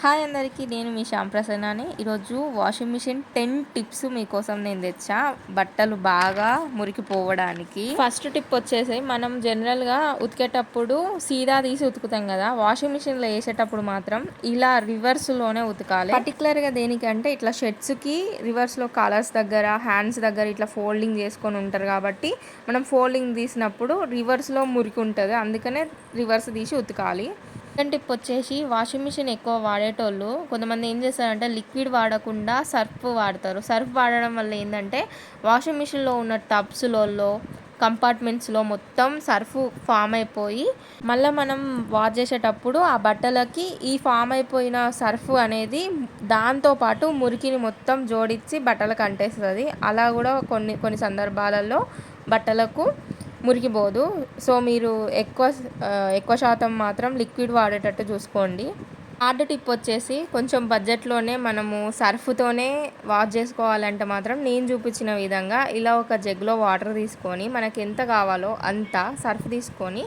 Hi అందరికీ, నేను మీ శ్యామ్ ప్రసన్నని. ఈరోజు వాషింగ్ మిషన్ 10 టిప్స్ మీకోసం నేను తెచ్చా, బట్టలు బాగా మురికిపోవడానికి. ఫస్ట్ టిప్ వచ్చేసి, మనం జనరల్గా ఉతికేటప్పుడు సీదా తీసి ఉతుకుతాం కదా, వాషింగ్ మిషన్లో వేసేటప్పుడు మాత్రం ఇలా రివర్స్లోనే ఉతకాలి. పర్టికులర్గా దేనికంటే ఇట్లా షర్ట్స్కి రివర్స్లో కాలర్స్ దగ్గర, హ్యాండ్స్ దగ్గర ఇట్లా ఫోల్డింగ్ చేసుకొని ఉంటారు కాబట్టి మనం ఫోల్డింగ్ తీసినప్పుడు రివర్స్లో మురికి ఉంటుంది, అందుకనే రివర్స్ తీసి ఉతకాలి. సెకండ్ టిప్ వచ్చేసి, వాషింగ్ మిషన్ ఎక్కువ వాడేటోళ్ళు కొంతమంది ఏం చేస్తారంటే లిక్విడ్ వాడకుండా సర్ఫ్ వాడతారు. సర్ఫ్ వాడడం వల్ల ఏంటంటే వాషింగ్ మిషన్లో ఉన్న టబ్స్లలో, కంపార్ట్మెంట్స్లో మొత్తం సర్ఫ్ ఫామ్ అయిపోయి మళ్ళీ మనం వాష్ చేసేటప్పుడు ఆ బట్టలకి ఈ ఫామ్ అయిపోయిన సర్ఫ్ అనేది దాంతోపాటు మురికిని మొత్తం జోడించి బట్టలకు అంటేస్తుంది. అలా కూడా కొన్ని సందర్భాలలో బట్టలకు మురికిపోదు. సో మీరు ఎక్కువ శాతం మాత్రం లిక్విడ్ వాడేటట్టు చూసుకోండి. థర్డ్ టిప్ వచ్చేసి, కొంచెం బడ్జెట్లోనే మనము సర్ఫ్తోనే వాష్ చేసుకోవాలంటే మాత్రం నేను చూపించిన విధంగా ఇలా ఒక జగ్లో వాటర్ తీసుకొని, మనకి ఎంత కావాలో అంత సర్ఫ్ తీసుకొని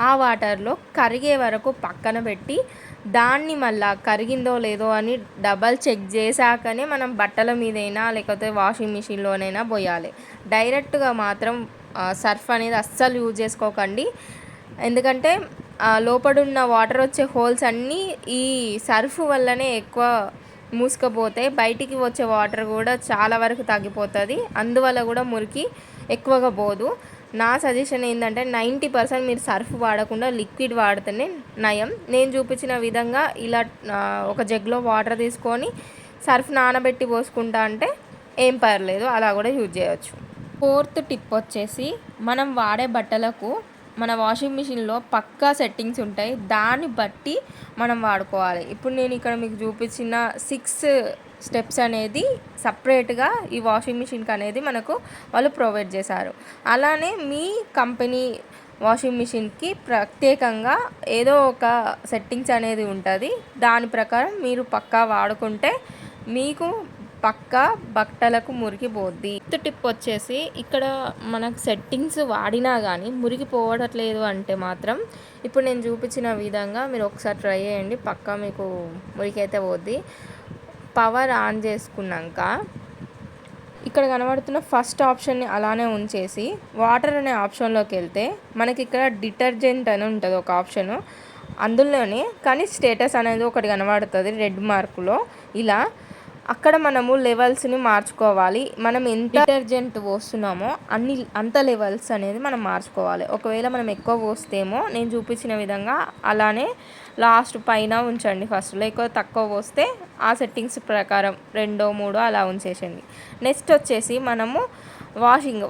ఆ వాటర్లో కరిగే వరకు పక్కన పెట్టి దాన్ని మళ్ళీ కరిగిందో లేదో అని డబల్ చెక్ చేశాకనే మనం బట్టల మీదైనా లేకపోతే వాషింగ్ మిషన్లోనైనా పోయాలి. డైరెక్ట్గా మాత్రం సర్ఫ్ అనేది అస్సలు యూజ్ చేసుకోకండి. ఎందుకంటే లోపడున్న వాటర్ వచ్చే హోల్స్ అన్నీ ఈ సర్ఫ్ వల్లనే ఎక్కువ మూసుకుపోతాయి. బయటికి వచ్చే వాటర్ కూడా చాలా వరకు తగ్గిపోతుంది, అందువల్ల కూడా మురికి ఎక్కువగా పోదు. నా సజెషన్ ఏంటంటే 90% మీరు సర్ఫ్ వాడకుండా లిక్విడ్ వాడితేనే నయం. నేను చూపించిన విధంగా ఇలా ఒక జగ్లో వాటర్ తీసుకొని సర్ఫ్ నానబెట్టి పోసుకుంటా అంటే ఏం పర్లేదు, అలా కూడా యూజ్ చేయవచ్చు. ఫోర్త్ టిప్ వచ్చేసి, మనం వాడే బట్టలకు మన వాషింగ్ మిషన్లో పక్కా సెట్టింగ్స్ ఉంటాయి, దాన్ని బట్టి మనం వాడుకోవాలి. ఇప్పుడు నేను ఇక్కడ మీకు చూపించిన 6 స్టెప్స్ అనేది సపరేట్గా ఈ వాషింగ్ మిషన్కి అనేది మనకు వాళ్ళు ప్రొవైడ్ చేశారు. అలానే మీ కంపెనీ వాషింగ్ మిషన్కి ప్రత్యేకంగా ఏదో ఒక సెట్టింగ్స్ అనేది ఉంటుంది, దాని ప్రకారం మీరు పక్కా వాడుకుంటే మీకు పక్కా బట్టలకు మురికిపోద్ది. ఫిఫ్త్ టిప్ వచ్చేసి, ఇక్కడ మనకు సెట్టింగ్స్ వాడినా కానీ మురికిపోవట్లేదు అంటే మాత్రం ఇప్పుడు నేను చూపించిన విధంగా మీరు ఒకసారి ట్రై చేయండి, పక్కా మీకు మురికి అయితే పోద్ది. పవర్ ఆన్ చేసుకున్నాక ఇక్కడ కనబడుతున్న ఫస్ట్ ఆప్షన్ని అలానే ఉంచేసి వాటర్ అనే ఆప్షన్లోకి వెళ్తే మనకి ఇక్కడ డిటర్జెంట్ అని ఉంటుంది ఒక ఆప్షను, అందులోనే కానీ స్టేటస్ అనేది ఒకటి కనబడుతుంది రెడ్ మార్కులో. ఇలా అక్కడ మనము లెవెల్స్ని మార్చుకోవాలి. మనం ఎంత డిటర్జెంట్ పోస్తున్నామో అంత లెవెల్స్ అనేది మనం మార్చుకోవాలి. ఒకవేళ మనం ఎక్కువ పోస్తేమో నేను చూపించిన విధంగా అలానే లాస్ట్ పైన ఉంచండి ఫస్ట్, లేకపోతే తక్కువ పోస్తే ఆ సెట్టింగ్స్ ప్రకారం 2, 3 అలా ఉంచేసండి. నెక్స్ట్ వచ్చేసి మనము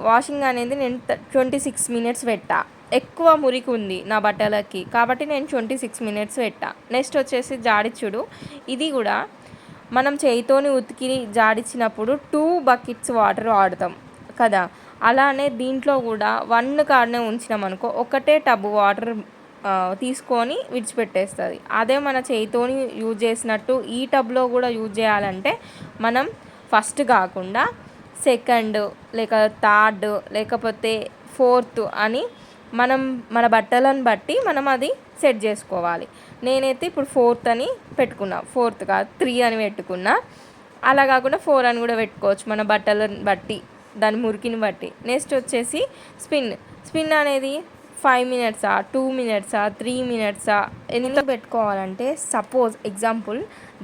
వాషింగ్ అనేది నేను 26 మినిట్స్ పెట్టా. ఎక్కువ మురికి ఉంది నా బట్టలకి కాబట్టి నేను 26 మినిట్స్ పెట్టా. నెక్స్ట్ వచ్చేసి జాడిచ్చుడు, ఇది కూడా మనం చేయితోని ఉతికి జాడించినప్పుడు 2 బకెట్స్ వాటర్ వాడతాం కదా, అలానే దీంట్లో కూడా 1 కాడనే ఉంచినాం అనుకో ఒకటే టబ్ వాటర్ తీసుకొని విడిచిపెట్టేస్తుంది. అదే మన చేయితోని యూజ్ చేసినట్టు ఈ టబ్లో కూడా యూజ్ చేయాలంటే మనం ఫస్ట్ కాకుండా సెకండ్ లేక థర్డ్ లేకపోతే ఫోర్త్ అని మనం మన బట్టలను బట్టి మనం అది సెట్ చేసుకోవాలి. నేనైతే ఇప్పుడు 4th అని పెట్టుకున్నా, 4th కాదు 3 అని పెట్టుకున్నా. అలా కాకుండా 4 అని కూడా పెట్టుకోవచ్చు మన బట్టలను బట్టి, దాని మురికిని బట్టి. నెక్స్ట్ వచ్చేసి స్పిన్ అనేది 5 మినిట్సా, 2 మినిట్సా, 3 మినిట్సా ఎందుకు పెట్టుకోవాలంటే, సపోజ్ ఎగ్జాంపుల్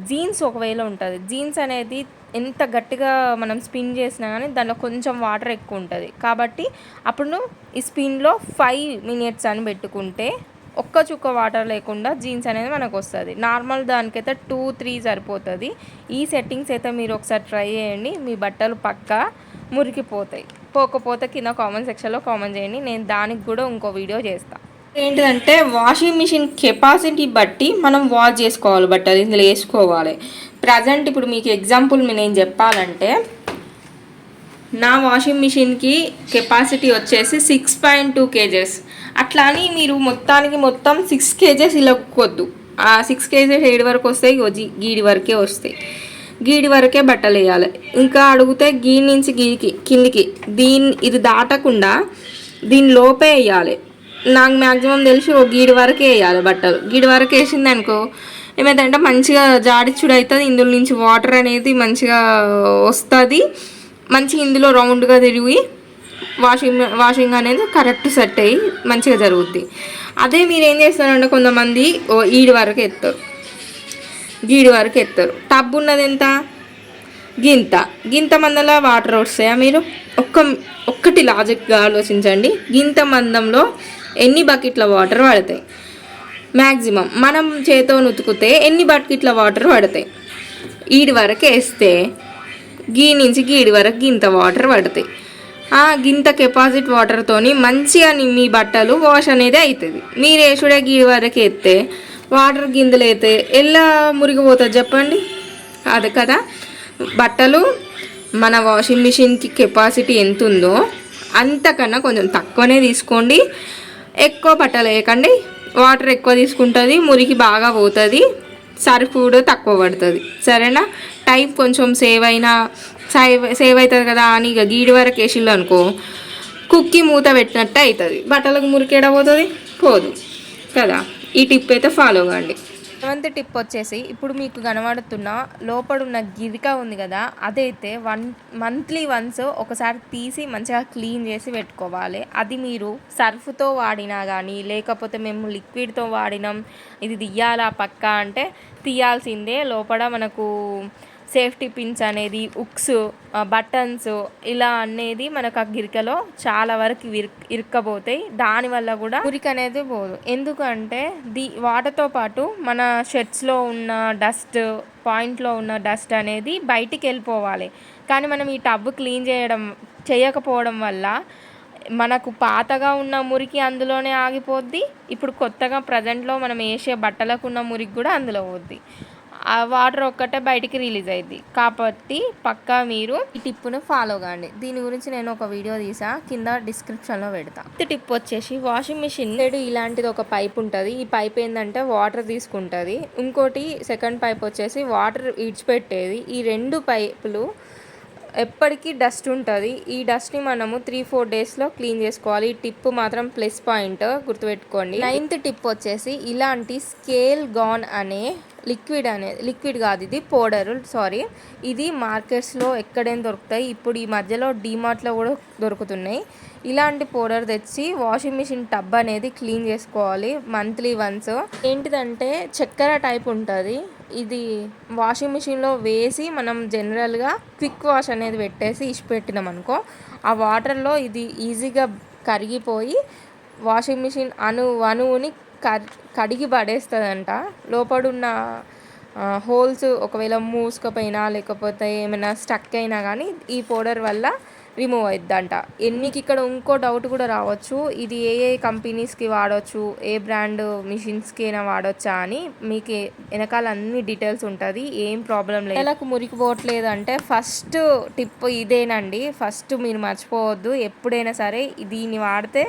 జీన్స్ ఒకవేళ ఉంటుంది, జీన్స్ అనేది ఎంత గట్టిగా మనం స్పిన్ చేసినా కానీ దాంట్లో కొంచెం వాటర్ ఎక్కువ ఉంటుంది కాబట్టి అప్పుడు ఈ స్పిన్లో 5 మినిట్స్ అని పెట్టుకుంటే ఒక్క చుక్క వాటర్ లేకుండా జీన్స్ అనేది మనకు వస్తుంది. నార్మల్ దానికైతే 2, 3 సరిపోతుంది. ఈ సెట్టింగ్స్ అయితే మీరు ఒకసారి ట్రై చేయండి, మీ బట్టలు పక్కా మురికిపోతాయి. పోకపోతే కింద కామెంట్ సెక్షన్లో కామెంట్ చేయండి, నేను దానికి కూడా ఇంకో వీడియో చేస్తాను. ఏంటంటే వాషింగ్ మిషన్ కెపాసిటీ బట్టి మనం వాష్ చేసుకోవాలి, బట్టలు ఇందులో వేసుకోవాలి. ప్రజెంట్ ఇప్పుడు మీకు ఎగ్జాంపుల్ నేను చెప్పాలంటే, నా వాషింగ్ మిషన్కి కెపాసిటీ వచ్చేసి 6.2 kgs. అట్లా అని మీరు మొత్తం 6 kgs ఇలా కుక్కొద్దు. ఆ 6 kgs ఏడు వరకు వస్తాయి, గీడి వరకే వస్తాయి, గీడి వరకే బట్టలు వేయాలి. ఇంకా అడిగితే గీడి నుంచి గీడికి కిందికి ఇది దాటకుండా దీని లోపే వేయాలి. నాకు మ్యాక్సిమం తెలిసి ఓ గీడి వరకే వేయాలి బట్టలు. గీడి వరకు వేసింది అనుకో ఏమైందంటే మంచిగా జాడిచ్చుడు అవుతుంది, ఇందులో నుంచి వాటర్ అనేది మంచిగా వస్తుంది, మంచిగా ఇందులో రౌండ్గా తిరిగి వాషింగ్ అనేది కరెక్ట్ సెట్ అయ్యి మంచిగా జరుగుద్ది. అదే మీరు ఏం చేస్తారంటే కొంతమంది ఈడి వరకు ఎత్తారు, గీడి వరకు ఎత్తారు. టబ్ ఉన్నది ఎంత, గింత మందంలో వాటర్ వస్తాయా? మీరు ఒక్కటి లాజిక్గా ఆలోచించండి. గింత మందంలో ఎన్ని బకెట్ల వాటర్ పడతాయి? మ్యాక్సిమం మనం చేతో ఉతికితే ఎన్ని బకెట్ల వాటర్ పడతాయి? ఈడి వరకు వేస్తే గీ నుంచి గీడి వరకు గింత వాటర్ పడతాయి. గింత కెపాసిటీ వాటర్తోని మంచిగా మీ బట్టలు వాష్ అనేది అవుతుంది. మీరు వేసుడే గీడి వరకు ఎత్తే వాటర్ గిందలు అయితే ఎలా మురిగిపోతుంది చెప్పండి? అది కదా, బట్టలు మన వాషింగ్ మిషన్కి కెపాసిటీ ఎంత ఉందో అంతకన్నా కొంచెం తక్కువనే తీసుకోండి. ఎక్కువ బట్టలు వేయకండి, వాటర్ ఎక్కువ తీసుకుంటుంది, మురికి బాగా పోతుంది, సర్ఫ్ కూడా తక్కువ పడుతుంది. సరేనా? టైం కొంచెం సేవ్ అవుతుంది కదా అని ఇక గీడి వరకు వేసిళ్ళు అనుకో కుక్కి మూత పెట్టినట్టు అవుతుంది, బట్టలకు మురికి ఎడబోతుంది, పోదు కదా. ఈ టిప్ అయితే ఫాలో కండి. సెవెంత్ టిప్ వచ్చేసి, ఇప్పుడు మీకు కనబడుతున్న లోపడున్న గిరిక ఉంది కదా, అదైతే మంత్లీ వన్స్ ఒకసారి తీసి మంచిగా క్లీన్ చేసి పెట్టుకోవాలి. అది మీరు సర్ఫ్తో వాడినా కానీ, లేకపోతే మేము లిక్విడ్తో వాడినాం ఇది తీయాలా పక్కా అంటే తీయాల్సిందే. లోపల మనకు సేఫ్టీ పిన్స్ అనేది, ఉక్స్, బటన్స్ ఇలా అనేది మనకు ఆ గిరికలో చాలా వరకు ఇరుక్కపోతాయి. దానివల్ల కూడా మురికి అనేది పోదు. ఎందుకంటే వాటర్తో పాటు మన షర్ట్స్లో ఉన్న డస్ట్, పాయింట్లో ఉన్న డస్ట్ అనేది బయటికి వెళ్ళిపోవాలి. కానీ మనం ఈ టబ్ క్లీన్ చేయకపోవడం వల్ల మనకు పాతగా ఉన్న మురికి అందులోనే ఆగిపోద్ది. ఇప్పుడు కొత్తగా ప్రజెంట్లో మనం వేసే బట్టలకు ఉన్న మురికి కూడా అందులో పోద్ది. ఆ వాటర్ ఒక్కటే బయటికి రిలీజ్ అయ్యింది. కాబట్టి పక్కా మీరు ఈ టిప్ను ఫాలో కాండి. దీని గురించి నేను ఒక వీడియో తీసా, కింద డిస్క్రిప్షన్లో పెడతా. ఈ టిప్ వచ్చేసి, వాషింగ్ మిషన్ సైడ్ ఇలాంటిది ఒక పైప్ ఉంటుంది. ఈ పైప్ ఏంటంటే వాటర్ తీసుకుంటుంది. ఇంకోటి సెకండ్ పైప్ వచ్చేసి వాటర్ ఇడిచిపెట్టేది. ఈ రెండు పైపులు ఎప్పటికీ డస్ట్ ఉంటుంది. ఈ డస్ట్ని మనము 3-4 డేస్లో క్లీన్ చేసుకోవాలి. ఈ టిప్ మాత్రం ప్లస్ పాయింట్, గుర్తుపెట్టుకోండి. 9th టిప్ వచ్చేసి, ఇలాంటి స్కేల్ గాన్ అనే లిక్విడ్ కాదు, ఇది పౌడర్, ఇది మార్కెట్స్లో ఎక్కడైనా దొరుకుతాయి. ఇప్పుడు ఈ మధ్యలో డీమార్ట్లో కూడా దొరుకుతున్నాయి. ఇలాంటి పౌడర్ తెచ్చి వాషింగ్ మిషన్ టబ్ అనేది క్లీన్ చేసుకోవాలి మంత్లీ వన్స్. ఏంటిదంటే చక్కెర టైప్ ఉంటుంది. ఇది వాషింగ్ మిషన్లో వేసి మనం జనరల్గా క్విక్ వాష్ అనేది పెట్టేసి ఇచ్చిపెట్టినాం అనుకో, ఆ వాటర్లో ఇది ఈజీగా కరిగిపోయి వాషింగ్ మిషన్ అణువుని కడిగి పడేస్తుందంట. లోపడున్న హోల్స్ ఒకవేళ మూసుకుపోయినా లేకపోతే ఏమైనా స్టక్ అయినా కానీ ఈ పౌడర్ వల్ల రిమూవ్ అవుద్దంట. మీకు ఇక్కడ ఇంకో డౌట్ కూడా రావచ్చు, ఇది ఏ కంపెనీస్కి వాడవచ్చు, ఏ బ్రాండ్ మిషన్స్కి అయినా వాడచ్చా అని. మీకు వెనకాల అన్ని డీటెయిల్స్ ఉంటుంది, ఏం ప్రాబ్లం లేదు. నెలకు మురికిపోవట్లేదు అంటే ఫస్ట్ టిప్ ఇదేనండి. ఫస్ట్ మీరు మర్చిపోవద్దు, ఎప్పుడైనా సరే దీన్ని వాడితే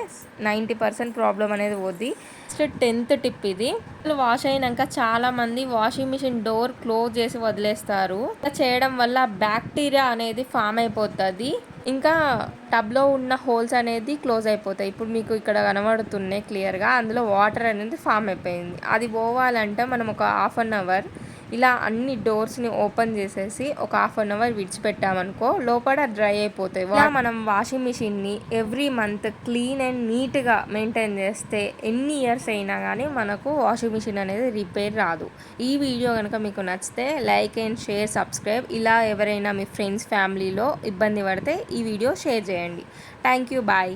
90% ప్రాబ్లం అనేది పోద్ది. నెక్స్ట్ 10th టిప్ ఇది. వాష్ అయినాక చాలామంది వాషింగ్ మిషన్ డోర్ క్లోజ్ చేసి వదిలేస్తారు. ఇలా చేయడం వల్ల బ్యాక్టీరియా అనేది ఫామ్ అయిపోతుంది, ఇంకా టబ్లో ఉన్న హోల్స్ అనేది క్లోజ్ అయిపోతాయి. ఇప్పుడు మీకు ఇక్కడ కనబడుతున్నాయి క్లియర్గా, అందులో వాటర్ అనేది ఫామ్ అయిపోయింది. అది పోవాలంటే మనం ఒక 1/2 అవర్ ఇలా అన్ని డోర్స్ని ఓపెన్ చేసేసి ఒక 1/2 అవర్ విడిచిపెట్టామనుకో లోపల డ్రై అయిపోతాయి. ఇలా మనం వాషింగ్ మిషన్ని ఎవ్రీ మంత్ క్లీన్ అండ్ నీట్గా మెయింటైన్ చేస్తే ఎన్ని ఇయర్స్ అయినా కానీ మనకు వాషింగ్ మిషన్ అనేది రిపేర్ రాదు. ఈ వీడియో కనుక మీకు నచ్చితే లైక్ అండ్ షేర్, సబ్స్క్రైబ్. ఇలా ఎవరైనా మీ ఫ్రెండ్స్ ఫ్యామిలీలో ఇబ్బంది పడితే ఈ వీడియో షేర్ చేయండి. Thank you, bye.